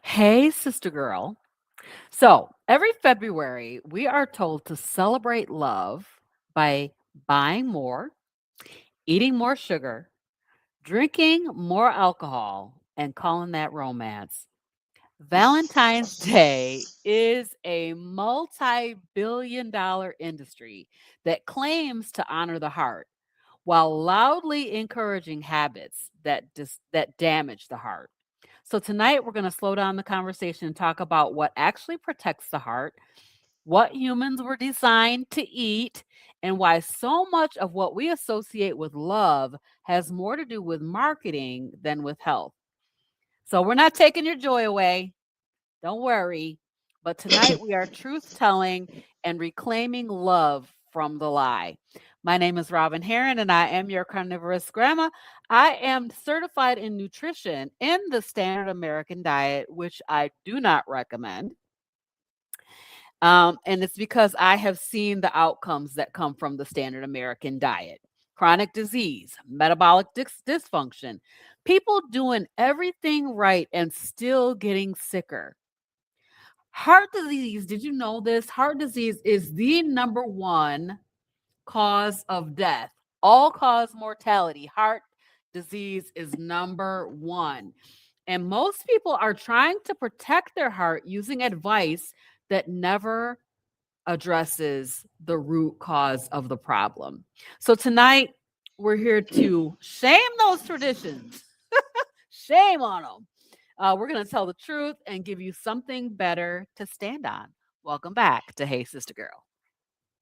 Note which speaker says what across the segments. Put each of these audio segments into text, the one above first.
Speaker 1: Hey, sister girl. So, every February, we are told to celebrate love by buying more, eating more sugar, drinking more alcohol, and calling that romance. Valentine's Day is a multi billion-dollar industry that claims to honor the heart while loudly encouraging habits that damage the heart. So tonight we're going to slow down the conversation and talk about what actually protects the heart, what humans were designed to eat, and why so much of what we associate with love has more to do with marketing than with health. So we're not taking your joy away. Don't worry. But tonight we are truth telling and reclaiming love from the lie. My name is Robyn Herron, and I am your carnivorous grandma. I am certified in nutrition in the standard American diet, which I do not recommend. And it's because I have seen the outcomes that come from the standard American diet: chronic disease, metabolic dysfunction, people doing everything right and still getting sicker. Heart disease, did you know this? Heart disease is the number one cause of death. All cause mortality. Heart disease is number one. And most people are trying to protect their heart using advice that never addresses the root cause of the problem. So tonight, we're here to shame those traditions. Shame on them. We're going to tell the truth and give you something better to stand on. Welcome back to Hey Sister Girl.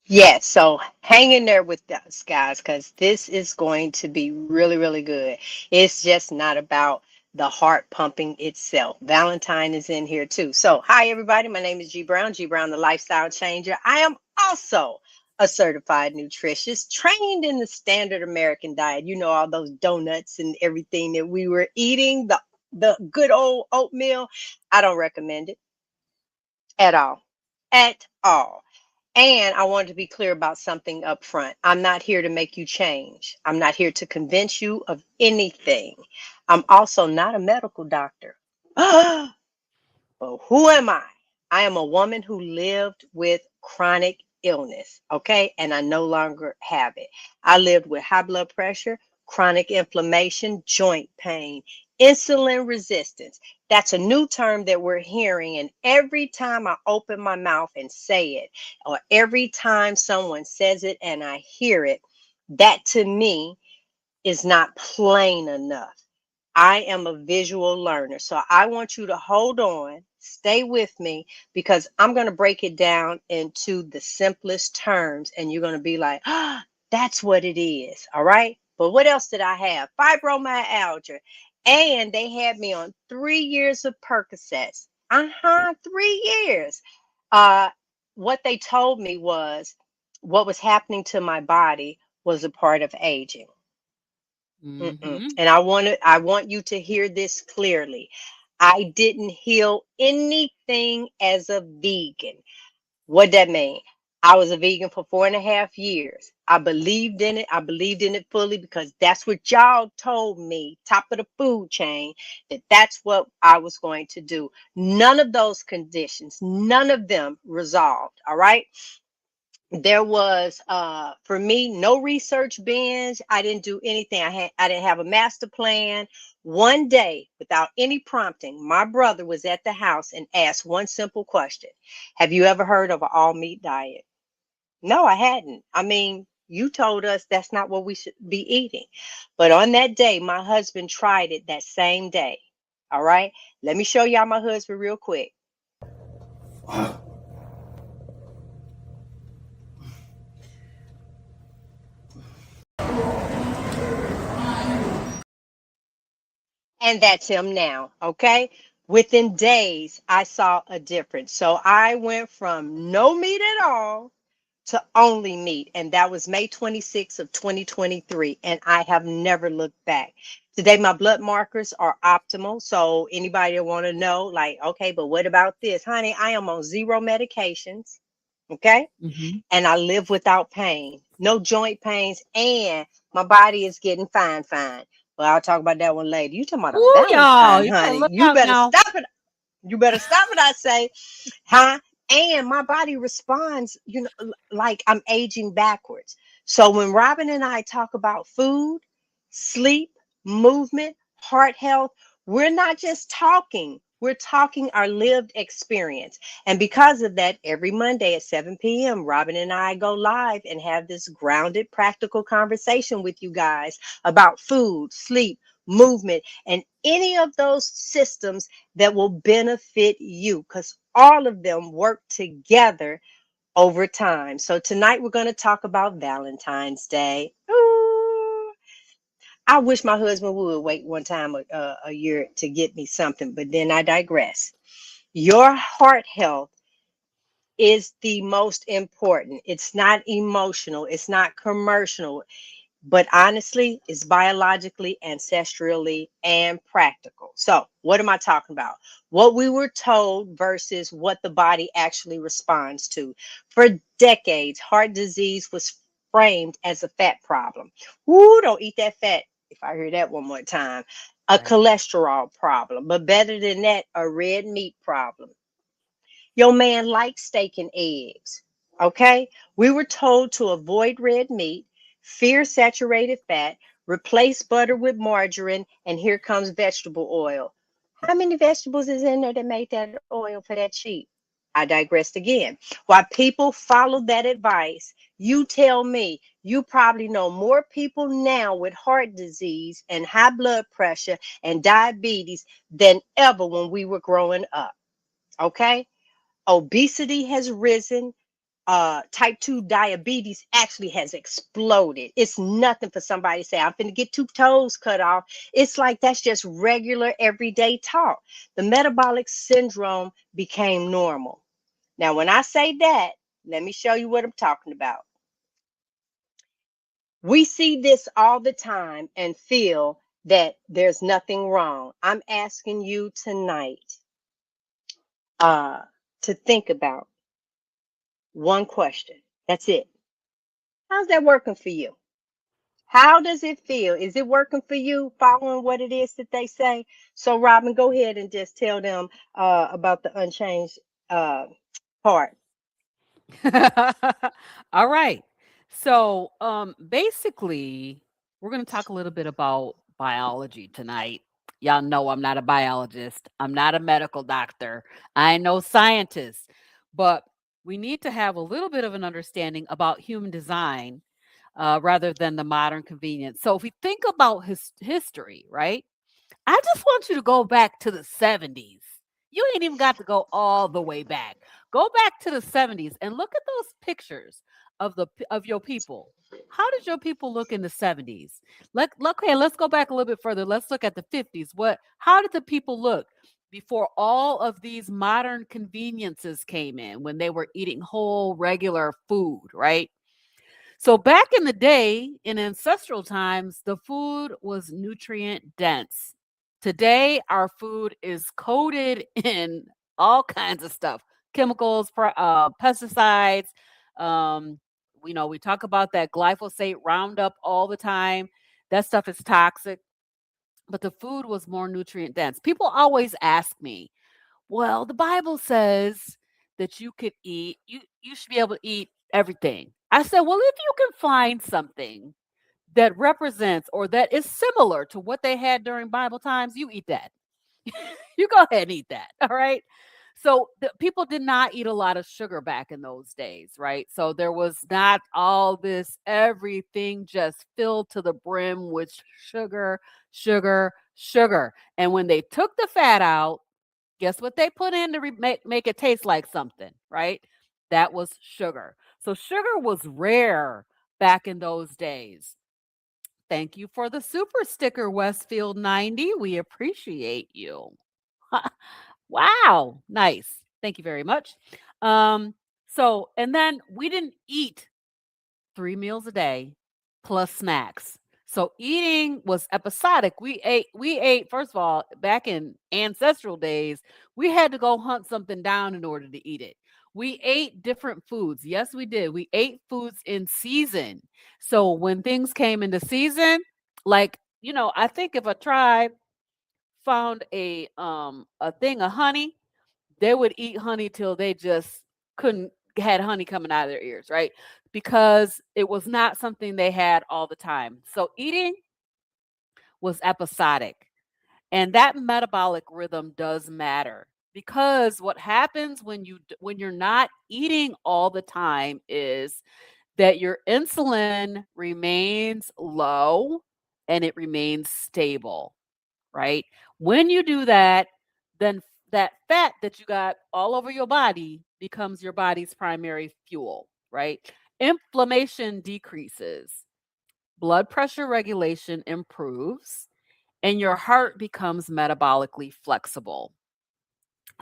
Speaker 2: Yes, so hang in there with us, guys, because this is going to be really, really good. It's just not about the heart pumping itself. Valentine is in here too. So, hi, everybody. My name is G Brown, G Brown, the lifestyle changer. I am also a certified nutritionist trained in the standard American diet. You know, all those donuts and everything that we were eating, the good old oatmeal. I don't recommend it at all. At all. And I wanted to be clear about something up front. I'm not here to make you change. I'm not here to convince you of anything. I'm also not a medical doctor. But who am I? I am a woman who lived with chronic illness, okay? And I no longer have it. I lived with high blood pressure, chronic inflammation, joint pain, insulin resistance. That's a new term that we're hearing. And every time I open my mouth and say it, or every time someone says it and I hear it, that to me is not plain enough. I am a visual learner. So I want you to hold on, stay with me, because I'm going to break it down into the simplest terms. And you're going to be like, ah, that's what it is. All right. But what else did I have? Fibromyalgia. And they had me on 3 years of Percocets. 3 years. Uh, what they told me was what was happening to my body was a part of aging.
Speaker 1: Mm-hmm.
Speaker 2: And I want you to hear this clearly. I didn't heal anything as a vegan. What that mean? I was a vegan for 4.5 years. I believed in it. I believed in it fully because that's what y'all told me, top of the food chain, that that's what I was going to do. None of those conditions, none of them resolved. All right. There was for me no research binge. I didn't do anything. I didn't have a master plan. One day, without any prompting, my brother was at the house and asked one simple question: have you ever heard of an all meat diet? No, I hadn't. I mean, you told us that's not what we should be eating. But on that day, my husband tried it that same day. All right, let me show y'all my husband real quick. And that's him now. Okay. Within days, I saw a difference. So I went from no meat at all to only meat. And that was May 26th of 2023. And I have never looked back. Today, my blood markers are optimal. So anybody that want to know, like, okay, but what about this? Honey, I am on zero medications. Okay.
Speaker 1: Mm-hmm.
Speaker 2: And I live without pain, no joint pains, and my body is getting fine. Well, I'll talk about that one later. You talking about a
Speaker 1: Ooh, y'all,
Speaker 2: Valentine,
Speaker 1: you better
Speaker 2: honey.
Speaker 1: look
Speaker 2: You
Speaker 1: out
Speaker 2: better
Speaker 1: now.
Speaker 2: stop it. You better stop what I say, huh? And my body responds, like I'm aging backwards. So when Robin and I talk about food, sleep, movement, heart health, we're not just talking. We're talking our lived experience. And because of that, every Monday at 7 p.m., Robin and I go live and have this grounded, practical conversation with you guys about food, sleep, movement, and any of those systems that will benefit you because all of them work together over time. So tonight we're going to talk about Valentine's Day. Ooh, I wish my husband would wait one time a year to get me something, but then I digress. Your heart health is the most important. It's not emotional, it's not commercial, but honestly, it's biologically, ancestrally, and practical. So, what am I talking about? What we were told versus what the body actually responds to. For decades, heart disease was framed as a fat problem. Woo, don't eat that fat. If I hear that one more time, a
Speaker 1: Right.
Speaker 2: cholesterol problem, but better than that, a red meat problem. Your man likes steak and eggs. Okay? We were told to avoid red meat, fear saturated fat, replace butter with margarine, and here comes vegetable oil. How many vegetables is in there that make that oil for that cheap? I digressed again. While people follow that advice, you tell me you probably know more people now with heart disease and high blood pressure and diabetes than ever when we were growing up. Okay? Obesity has risen. Type 2 diabetes actually has exploded. It's nothing for somebody to say, I'm finna get two toes cut off. It's like that's just regular everyday talk. The metabolic syndrome became normal. Now, when I say that, let me show you what I'm talking about. We see this all the time and feel that there's nothing wrong. I'm asking you tonight uh, to think about one question. That's it. How's that working for you? How does it feel? Is it working for you following what it is that they say? So, Robin, go ahead and just tell them about the unchanged uh, part.
Speaker 1: All right. So, basically, we're going to talk a little bit about biology tonight. Y'all know I'm not a biologist. I'm not a medical doctor. I ain't no scientist, but we need to have a little bit of an understanding about human design rather than the modern convenience. So, if we think about history, right? I just want you to go back to the 70s. You ain't even got to go all the way back. Go back to the 70s and look at those pictures of your people. How did your people look in the 70s? Okay, let's go back a little bit further. Let's look at the 50s. How did the people look before all of these modern conveniences came in when they were eating whole regular food, right? So back in the day, in ancestral times, the food was nutrient dense. Today, our food is coated in all kinds of stuff, chemicals, pesticides. Um, we talk about that glyphosate Roundup all the time. That stuff is toxic, but the food was more nutrient dense. People always ask me, well, the Bible says that you should be able to eat everything. I said, well, if you can find something that represents or that is similar to what they had during Bible times, you eat that. You go ahead and eat that. All right. So people did not eat a lot of sugar back in those days, right? So there was not all this everything just filled to the brim with sugar, sugar, sugar. And when they took the fat out, guess what they put in to make it taste like something, right? That was sugar. So sugar was rare back in those days. Thank you for the super sticker, Westfield 90. We appreciate you. Wow, nice. Thank you very much. And then we didn't eat 3 meals a day plus snacks. So eating was episodic. We ate first of all, back in ancestral days, we had to go hunt something down in order to eat it. We ate different foods. Yes, we did. We ate foods in season. So when things came into season, like, I think if a tribe found a thing of honey, they would eat honey till they just couldn't had honey coming out of their ears, right? Because it was not something they had all the time. So eating was episodic. And that metabolic rhythm does matter because what happens when when you're not eating all the time is that your insulin remains low and it remains stable, right? When you do that, then that fat that you got all over your body becomes your body's primary fuel, right? Inflammation decreases, blood pressure regulation improves, and your heart becomes metabolically flexible.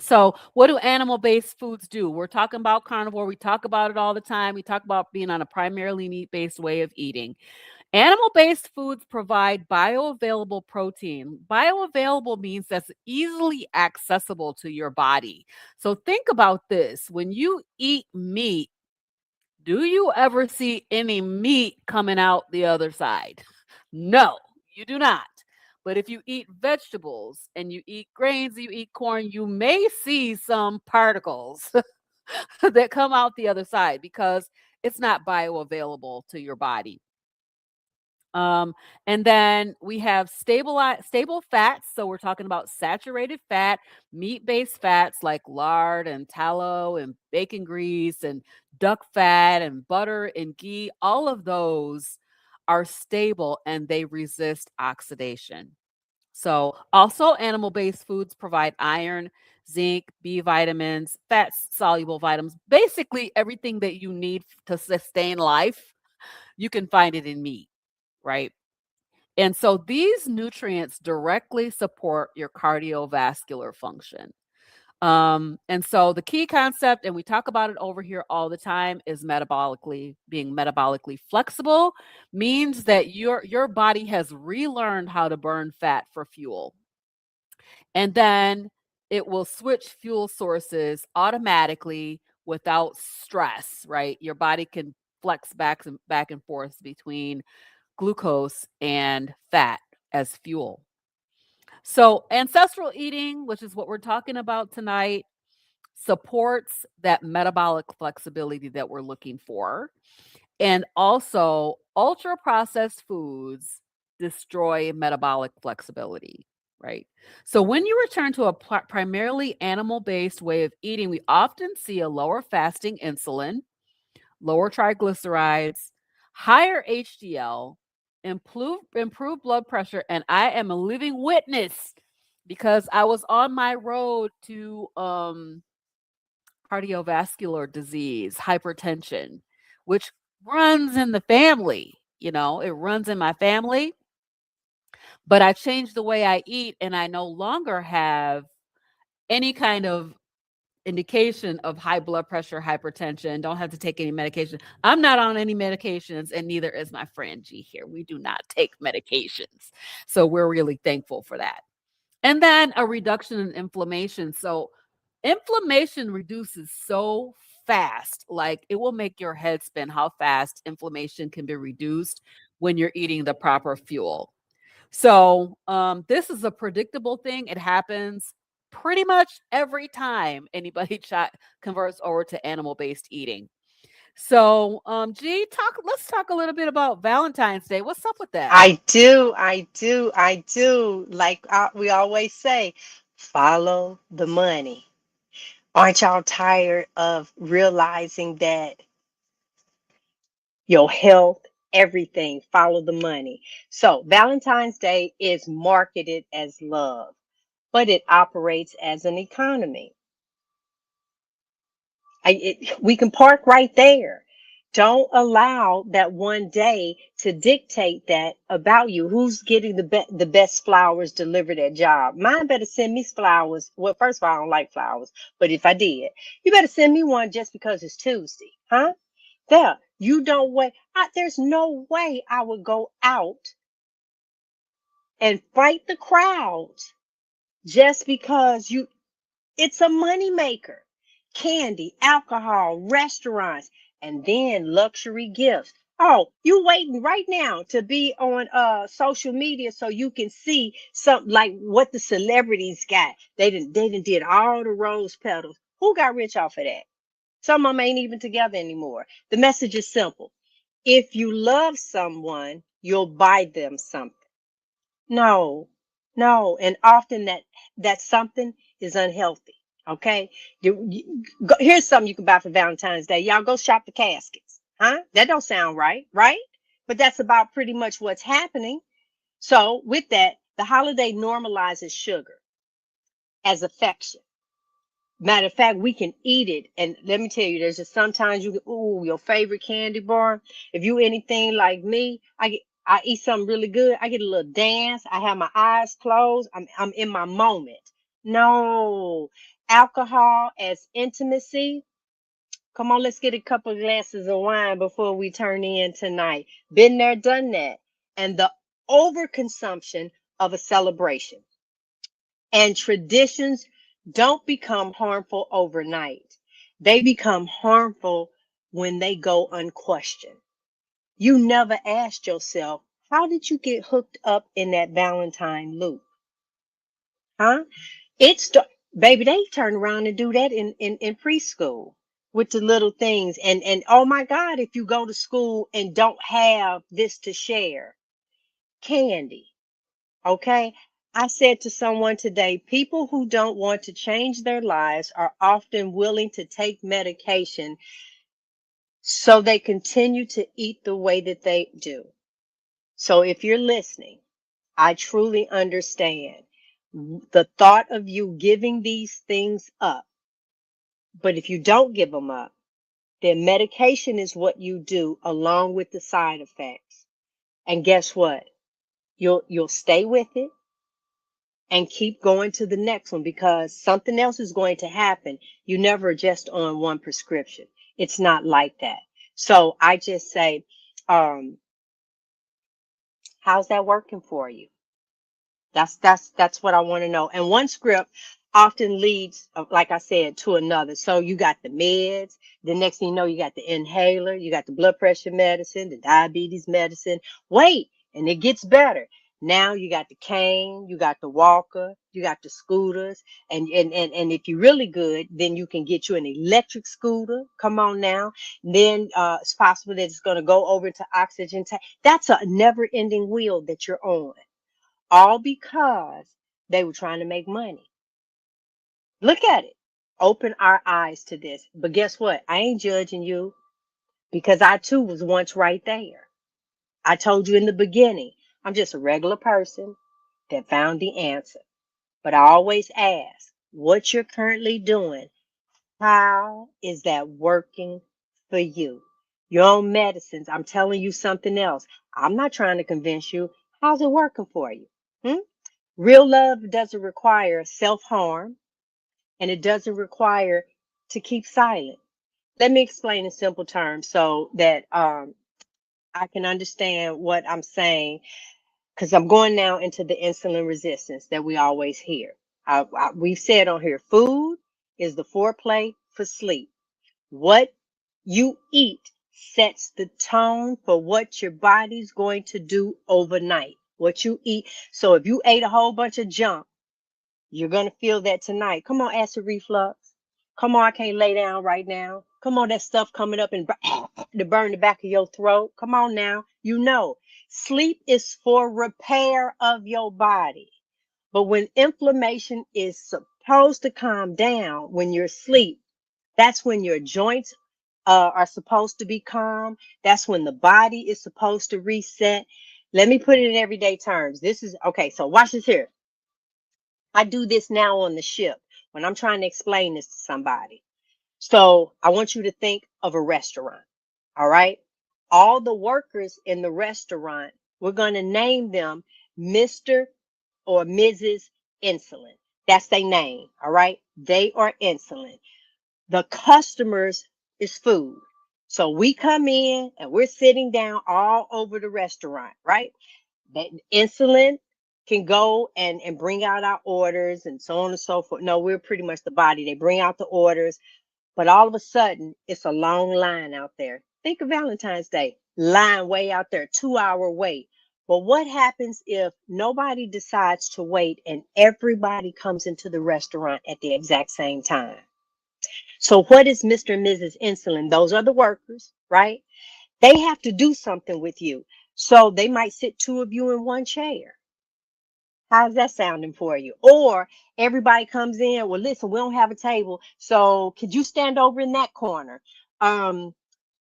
Speaker 1: So, what do animal based foods do? We're talking about carnivore. We talk about it all the time. We talk about being on a primarily meat based way of eating. Animal based foods provide bioavailable protein. Bioavailable means that's easily accessible to your body. So, think about this when you eat meat, do you ever see any meat coming out the other side? No, you do not. But if you eat vegetables and you eat grains, you eat corn, you may see some particles that come out the other side because it's not bioavailable to your body. Um, and then we have stable fats. So we're talking about saturated fat, meat-based fats like lard and tallow and bacon grease and duck fat and butter and ghee. All of those are stable and they resist oxidation. So also animal-based foods provide iron, zinc, B vitamins, fat soluble vitamins, basically everything that you need to sustain life. You can find it in meat, right? And so these nutrients directly support your cardiovascular function. And so the key concept, and we talk about it over here all the time, is being metabolically flexible means that your body has relearned how to burn fat for fuel. And then it will switch fuel sources automatically without stress, right? Your body can flex back and forth between glucose and fat as fuel. So, ancestral eating, which is what we're talking about tonight, supports that metabolic flexibility that we're looking for. And also, ultra processed foods destroy metabolic flexibility, right? So, when you return to a primarily animal based way of eating, we often see a lower fasting insulin, lower triglycerides, higher HDL, improved blood pressure, and I am a living witness because I was on my road to cardiovascular disease, hypertension, which runs in the family. You know, it runs in my family, but I changed the way I eat and I no longer have any kind of indication of high blood pressure, hypertension, don't have to take any medication. I'm not on any medications, and neither is my friend G here. We do not take medications. So we're really thankful for that. And then a reduction in inflammation. So inflammation reduces so fast, like it will make your head spin how fast inflammation can be reduced when you're eating the proper fuel. So, this is a predictable thing. It happens pretty much every time anybody converts over to animal-based eating. So, G, let's talk a little bit about Valentine's Day. What's up with that?
Speaker 2: I do. Like we always say, follow the money. Aren't y'all tired of realizing that your health, everything, follow the money? So, Valentine's Day is marketed as love, but it operates as an economy. We can park right there. Don't allow that one day to dictate that about you. Who's getting the best flowers delivered at job? Mine better send me flowers. Well, first of all, I don't like flowers, but if I did, you better send me one just because it's Tuesday, huh? There, you don't wait. There's no way I would go out and fight the crowd just because you. It's a moneymaker. Candy, alcohol, restaurants, and then luxury gifts. Oh, you waiting right now to be on social media so you can see something like what the celebrities got. They done did all the rose petals. Who got rich off of that? Some of them ain't even together anymore. The message is simple. If you love someone, you'll buy them something. No, no. And often that something is unhealthy. Okay. Here's something you can buy for Valentine's Day. Y'all go shop the caskets. Huh? That don't sound right, right? But that's about pretty much what's happening. So with that, the holiday normalizes sugar as affection. Matter of fact, we can eat it. And let me tell you, there's just sometimes you get, ooh, your favorite candy bar. If you anything like me, I eat something really good. I get a little dance. I have my eyes closed. I'm in my moment. No, alcohol as intimacy. Come on, let's get a couple of glasses of wine before we turn in tonight. Been there, done that. And the overconsumption of a celebration. And traditions don't become harmful overnight. They become harmful when they go unquestioned. You never asked yourself, how did you get hooked up in that Valentine loop? Huh? It's baby, they turn around and do that in preschool with the little things. And oh my God, if you go to school and don't have this to share, candy. Okay. I said to someone today, people who don't want to change their lives are often willing to take medication so they continue to eat the way that they do. So if you're listening, I truly understand the thought of you giving these things up. But if you don't give them up, then medication is what you do along with the side effects. And guess what? You'll stay with it and keep going to the next one because something else is going to happen. You never just on one prescription. It's not like that. So I just say, um, how's that working for you? That's what I want to know. And one script often leads, like I said, to another. So you got the meds. The next thing you know, you got the inhaler. You got the blood pressure medicine, the diabetes medicine. Wait, and it gets better. Now you got the cane, you got the walker, you got the scooters, and if you're really good, then you can get you an electric scooter. Come on now. Then it's possible that it's going to go over to oxygen tank. That's a never-ending wheel that you're on, all because they were trying to make money. Look at it. Open our eyes to this. But guess what? I ain't judging you because I too was once right there. I told you in the beginning, I'm just a regular person that found the answer. But I always ask what you're currently doing. How is that working for you? Your own medicines. I'm telling you something else. I'm not trying to convince you. How's it working for you? Hmm? Real love doesn't require self harm and it doesn't require to keep silent. Let me explain in simple terms so that I can understand what I'm saying because I'm going now into the insulin resistance that we always hear. We've said on here food is the foreplay for sleep. What you eat sets the tone for what your body's going to do overnight. What you eat. So if you ate a whole bunch of junk, you're going to feel that tonight. Come on, acid reflux. Come on, I can't lay down right now. Come on, that stuff coming up and to burn the back of your throat. Come on now. You know, sleep is for repair of your body. But when inflammation is supposed to calm down when you're asleep, that's when your joints are supposed to be calm. That's when the body is supposed to reset. Let me put it in everyday terms. This is okay. So watch this here. I do this now on the ship when I'm trying to explain this to somebody. So I want you to think of a restaurant. All right. All the workers in the restaurant, we're going to name them Mr. or Mrs. Insulin. That's their name. All right. They are insulin. The customers is food. So we come in and we're sitting down all over the restaurant, right? That insulin can go and bring out our orders and so on and so forth. No, we're pretty much the body. They bring out the orders, but all of a sudden it's a long line out there. Think of Valentine's Day. line way out there, 2 hour wait. But what happens if nobody decides to wait and everybody comes into the restaurant at the exact same time? So, what is Mr. and Mrs. Insulin? Those are the workers, right? They have to do something with you. So, they might sit two of you in one chair. How's that sounding for you? Or everybody comes in, well, listen, we don't have a table. So could you stand over in that corner? Um,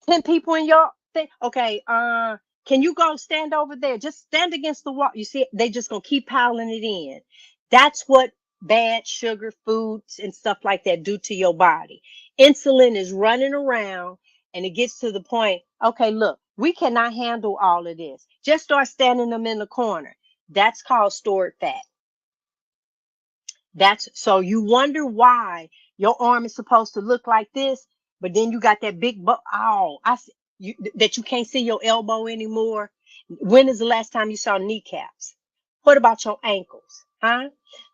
Speaker 2: 10 people in your thing. Okay, can you go stand over there? Just stand against the wall. You see, they just gonna keep piling it in. That's what bad sugar foods and stuff like that do to your body. Insulin is running around and it gets to the point, okay, look, we cannot handle all of this. Just start standing them in the corner. That's called stored fat. That's so you wonder why your arm is supposed to look like this, but then you got that big oh, that you can't see your elbow anymore. When is the last time you saw kneecaps? What about your ankles? Huh?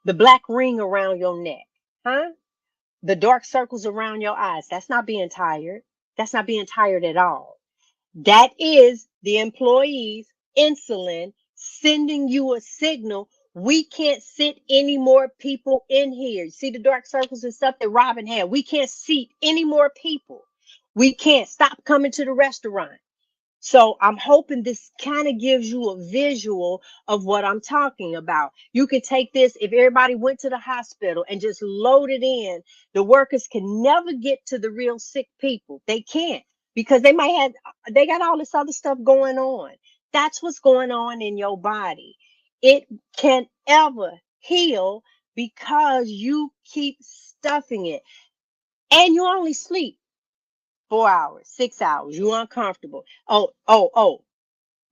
Speaker 2: The black ring around your neck. Huh? The dark circles around your eyes. That's not being tired. That's not being tired at all. That is the employees, insulin, sending you a signal. We can't sit any more people in here. See the dark circles and stuff that Robyn had. We can't seat any more people. We can't stop coming to the restaurant. So I'm hoping this kind of gives you a visual of what I'm talking about. You can take this if everybody went to the hospital and just load it in. The workers can never get to the real sick people. They can't because they got all this other stuff going on. That's what's going on in your body. It can ever heal because you keep stuffing it and you only sleep 4 hours, 6 hours. You uncomfortable. Oh.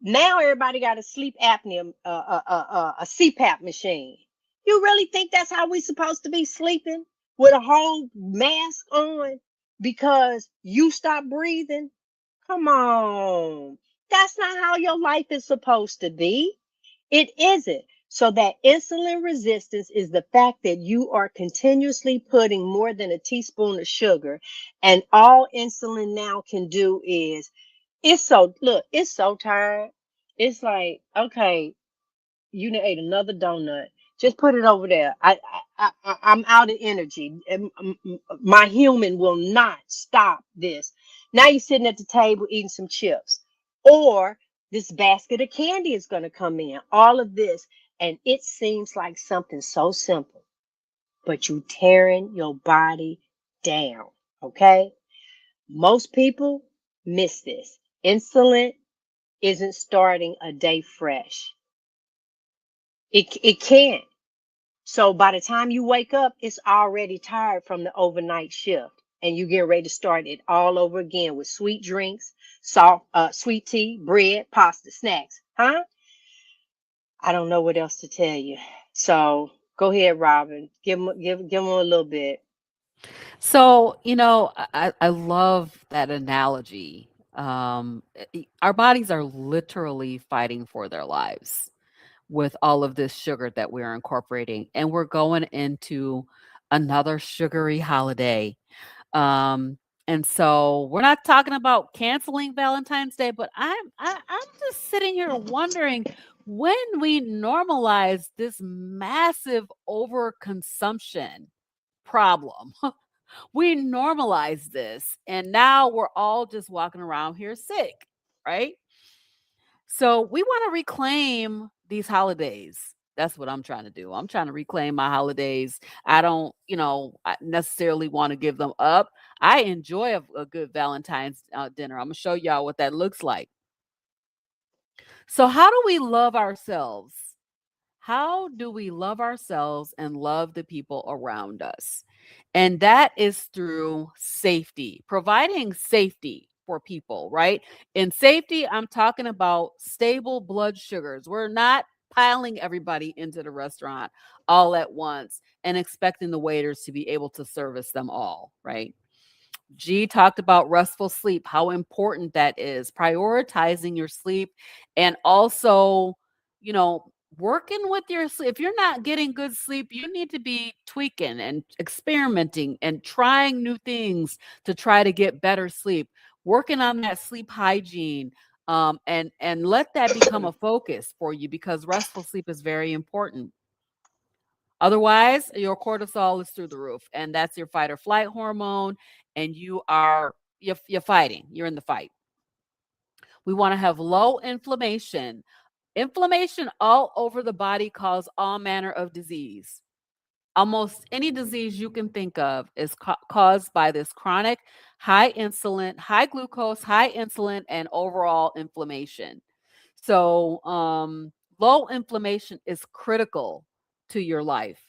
Speaker 2: Now everybody got a sleep apnea, a CPAP machine. You really think that's how we supposed to be sleeping with a whole mask on because you stop breathing? Come on. That's not how your life is supposed to be. It isn't. So that insulin resistance is the fact that you are continuously putting more than a teaspoon of sugar, and all insulin now can do is it's so tired. It's like, okay, you done ate another donut. Just put it over there. I'm out of energy. My human will not stop this. Now you're sitting at the table eating some chips, or this basket of candy is going to come in. All of this, and it seems like something so simple, but you tearing your body down. Okay, most people miss this. Insulin isn't starting a day fresh. It can't. So by the time you wake up, it's already tired from the overnight shift. And you get ready to start it all over again with sweet drinks, sweet tea, bread, pasta, snacks. Huh? I don't know what else to tell you. So go ahead, Robyn. Give them a little bit.
Speaker 1: So, I love that analogy. Our bodies are literally fighting for their lives with all of this sugar that we're incorporating, and we're going into another sugary holiday. Um, and so we're not talking about canceling Valentine's Day, but I'm just sitting here wondering when we normalize this massive overconsumption problem. We normalize this, and now we're all just walking around here sick, right? So we want to reclaim these holidays. That's what I'm trying to do. I'm trying to reclaim my holidays. I don't, necessarily want to give them up. I enjoy a good Valentine's dinner. I'm gonna show y'all what that looks like. So, how do we love ourselves? How do we love ourselves and love the people around us? And that is through safety, providing safety for people, right? In safety, I'm talking about stable blood sugars. We're not piling everybody into the restaurant all at once and expecting the waiters to be able to service them all, right? G talked about restful sleep, how important that is, prioritizing your sleep, and also, you know, working with your sleep. If you're not getting good sleep, you need to be tweaking and experimenting and trying new things to try to get better sleep, working on that sleep hygiene. And let that become a focus for you because restful sleep is very important. Otherwise, your cortisol is through the roof, and that's your fight or flight hormone, and you're fighting. You're in the fight. We want to have low inflammation. Inflammation all over the body causes all manner of disease. Almost any disease you can think of is caused by this chronic high insulin, high glucose, high insulin, and overall inflammation. So, low inflammation is critical to your life.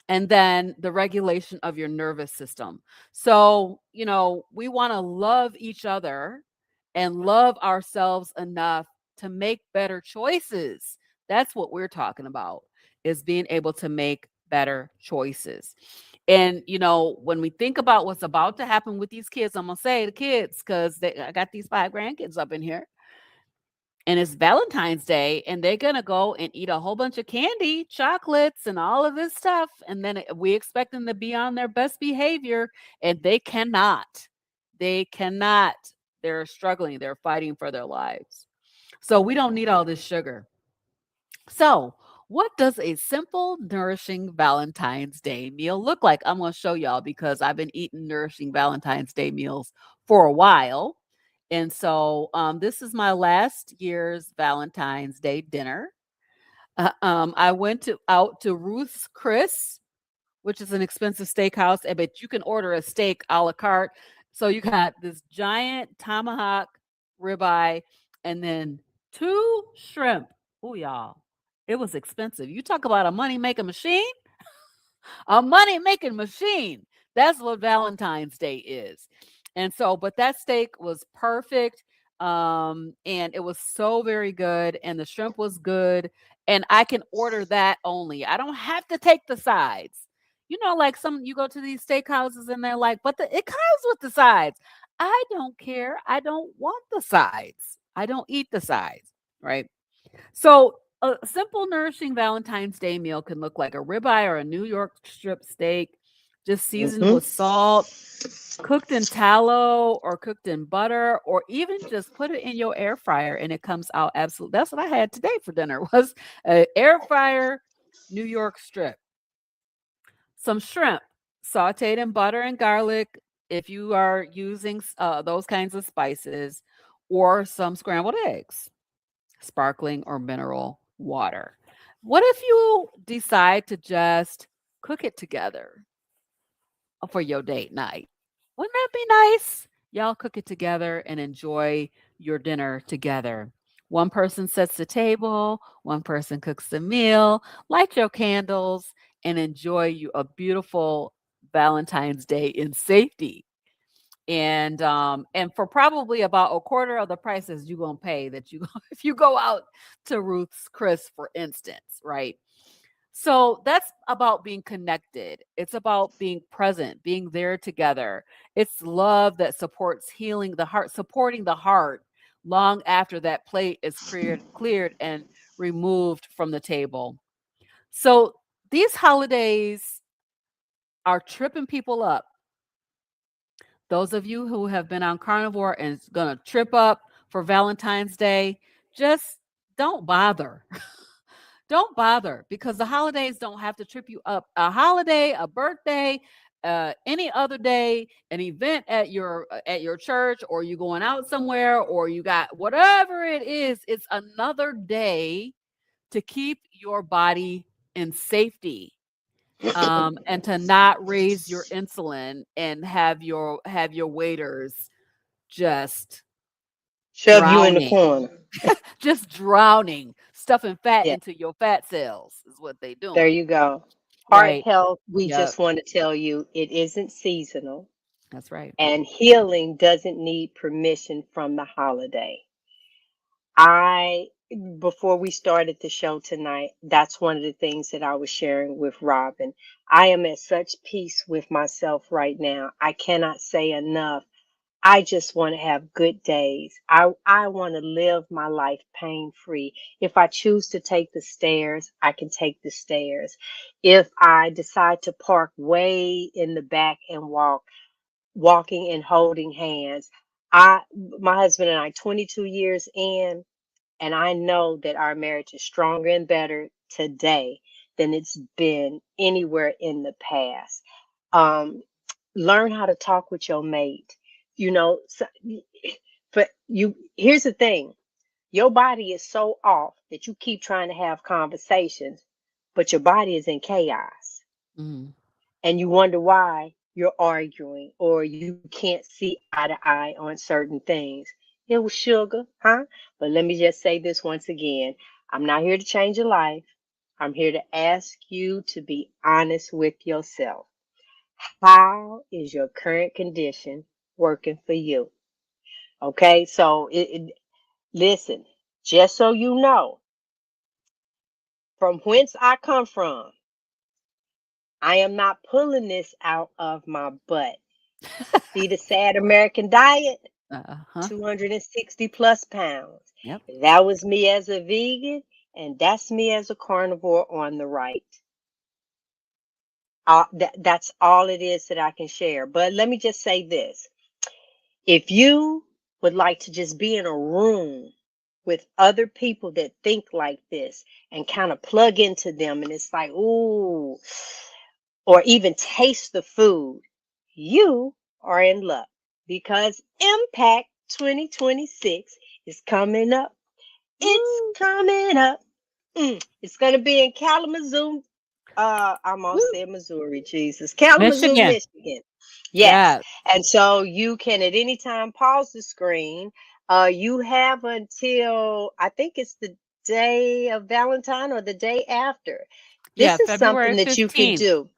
Speaker 1: And then the regulation of your nervous system. So, we want to love each other and love ourselves enough to make better choices. That's what we're talking about, is being able to make better choices. And when we think about what's about to happen with these kids, I'm gonna say the kids because I got these 5 grandkids up in here, and it's Valentine's Day, and they're gonna go and eat a whole bunch of candy, chocolates, and all of this stuff, and then we expect them to be on their best behavior, and they cannot. They cannot. They're struggling. They're fighting for their lives. So we don't need all this sugar. So, what does a simple, nourishing Valentine's Day meal look like? I'm going to show y'all because I've been eating nourishing Valentine's Day meals for a while. And so, this is my last year's Valentine's Day dinner. I went out to Ruth's Chris, which is an expensive steakhouse, but you can order a steak a la carte. So you got this giant tomahawk ribeye and then 2 shrimp. Oh, y'all, it was expensive. You talk about a money-making machine? A money-making machine. That's what Valentine's Day is. And so, but that steak was perfect, and it was so very good, and the shrimp was good, and I can order that only. I don't have to take the sides. Like some you go to these steakhouses and they're like, "But it comes with the sides." I don't care. I don't want the sides. I don't eat the sides, right? So, a simple, nourishing Valentine's Day meal can look like a ribeye or a New York strip steak, just seasoned
Speaker 2: Hmm.
Speaker 1: with salt, cooked in tallow or cooked in butter, or even just put it in your air fryer and it comes out absolutely. That's what I had today for dinner was an air fryer New York strip, some shrimp sauteed in butter and garlic if you are using those kinds of spices, or some scrambled eggs, sparkling or mineral water. What if you decide to just cook it together for your date night? Wouldn't that be nice? Y'all cook it together and enjoy your dinner together. One person sets the table, one person cooks the meal, light your candles, and enjoy you a beautiful Valentine's Day in safety. And for probably about a quarter of the prices you're gonna pay that you if you go out to Ruth's Chris, for instance, right? So that's about being connected. It's about being present, being there together. It's love that supports healing the heart, supporting the heart long after that plate is cleared and removed from the table. So these holidays are tripping people up. Those of you who have been on carnivore and it's gonna trip up for Valentine's Day, just don't bother. Don't bother because the holidays don't have to trip you up. A holiday, a birthday, any other day, an event at your church, or you going out somewhere, or you got whatever it is. It's another day to keep your body in safety, and to not raise your insulin and have your waiters just
Speaker 2: Shove you in the
Speaker 1: drowning,
Speaker 2: corner.
Speaker 1: just drowning, stuffing fat
Speaker 2: Yeah,
Speaker 1: into your fat cells is what they
Speaker 2: there
Speaker 1: doing,
Speaker 2: you go. Heart
Speaker 1: right?
Speaker 2: health, we
Speaker 1: Yep,
Speaker 2: just want to tell you it isn't seasonal,
Speaker 1: that's right.
Speaker 2: and healing doesn't need permission from the holiday. I, before we started the show tonight, that's one of the things that I was sharing with Robin. I am at such peace with myself right now. I cannot say enough. I just want to have good days. I want to live my life pain free. If I choose to take the stairs, I can take the stairs. If I decide to park way in the back and walking and holding hands, I my husband and I 22 years in, and I know that our marriage is stronger and better today than it's been anywhere in the past. Um, Learn how to talk with your mate. You know, but here's the thing. Your body is so off that you keep trying to have conversations, but your body is in chaos.
Speaker 1: Mhm.
Speaker 2: And you wonder why you're arguing or you can't see eye to eye on certain things. It was sugar, huh? But let me just say this once again. I'm not here to change your life. I'm here to ask you to be honest with yourself. How is your current condition working for you? Okay, so listen, just so you know, from whence I come from, I am not pulling this out of my butt. See the sad American diet?
Speaker 1: Uh-huh.
Speaker 2: 260 plus pounds.
Speaker 1: Yep.
Speaker 2: That was me as a vegan, and that's me as a carnivore on the right. That's all it is that I can share. But let me just say this. If you would like to just be in a room with other people that think like this and kind of plug into them, and it's like, ooh, or even taste the food, you are in luck because Impact 2026 is coming up. It's
Speaker 1: Woo!
Speaker 2: coming up. It's going to be in Kalamazoo. I'm
Speaker 1: Woo!
Speaker 2: almost said Missouri, Jesus. Kalamazoo,
Speaker 1: Michigan.
Speaker 2: Michigan. Yes.
Speaker 1: Yes.
Speaker 2: And so you can at any time pause the screen. You have until I think it's the day of Valentine or the day after.
Speaker 1: Yeah,
Speaker 2: This is
Speaker 1: February
Speaker 2: something that you could
Speaker 1: 15th.
Speaker 2: do.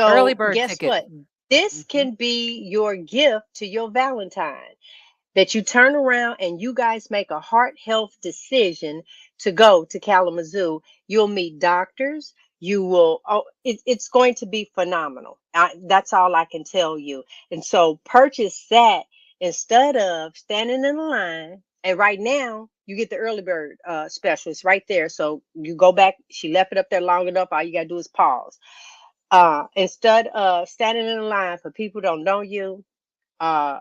Speaker 1: Early
Speaker 2: So
Speaker 1: bird
Speaker 2: guess
Speaker 1: ticket.
Speaker 2: what? This
Speaker 1: Mhm.
Speaker 2: can be your gift to your Valentine that you turn around and you guys make a heart health decision to go to Kalamazoo. You'll meet doctors. You will, it's going to be phenomenal. That's all I can tell you. And so purchase that instead of standing in the line. And right now, you get the early bird special. It's right there. So you go back. She left it up there long enough. All you got to do is pause. Instead of standing in the line for people who don't know you,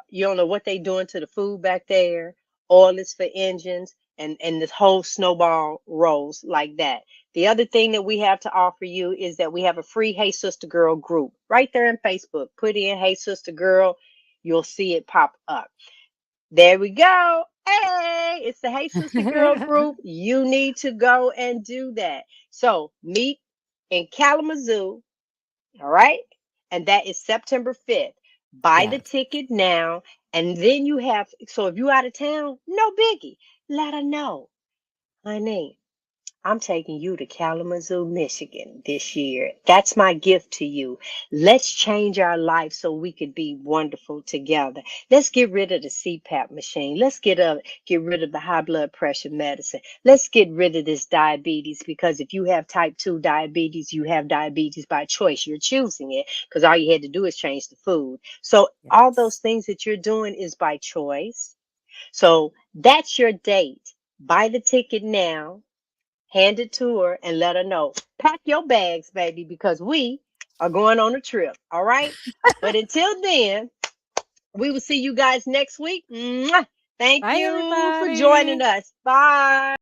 Speaker 2: you don't know what they doing to the food back there. Oil is for engines, and this whole snowball rolls like that. The other thing that we have to offer you is that we have a free Hey Sister Girl group right there in Facebook. Put in Hey Sister Girl, you'll see it pop up. There we go. Hey, it's the Hey Sister Girl group. You need to go and do that. So meet in Kalamazoo, all right? And that is September 5th. Buy the
Speaker 1: Yes.
Speaker 2: ticket now. And then you have, so if you out of town, no biggie. Let her know. Honey, I'm taking you to Kalamazoo, Michigan this year. That's my gift to you. Let's change our life so we could be wonderful together. Let's get rid of the CPAP machine. Let's get rid of the high blood pressure medicine. Let's get rid of this diabetes because if you have type 2 diabetes, you have diabetes by choice. You're choosing it because all you had to do is change the food. So all those
Speaker 1: Yes.
Speaker 2: things that you're doing is by choice. So that's your date. Buy the ticket now, hand it to her, and let her know. Pack your bags, baby, because we are going on a trip. All right. But until then, we will see you guys next week. Mwah! Thank
Speaker 1: Bye,
Speaker 2: you for joining
Speaker 1: everybody.
Speaker 2: us. Bye.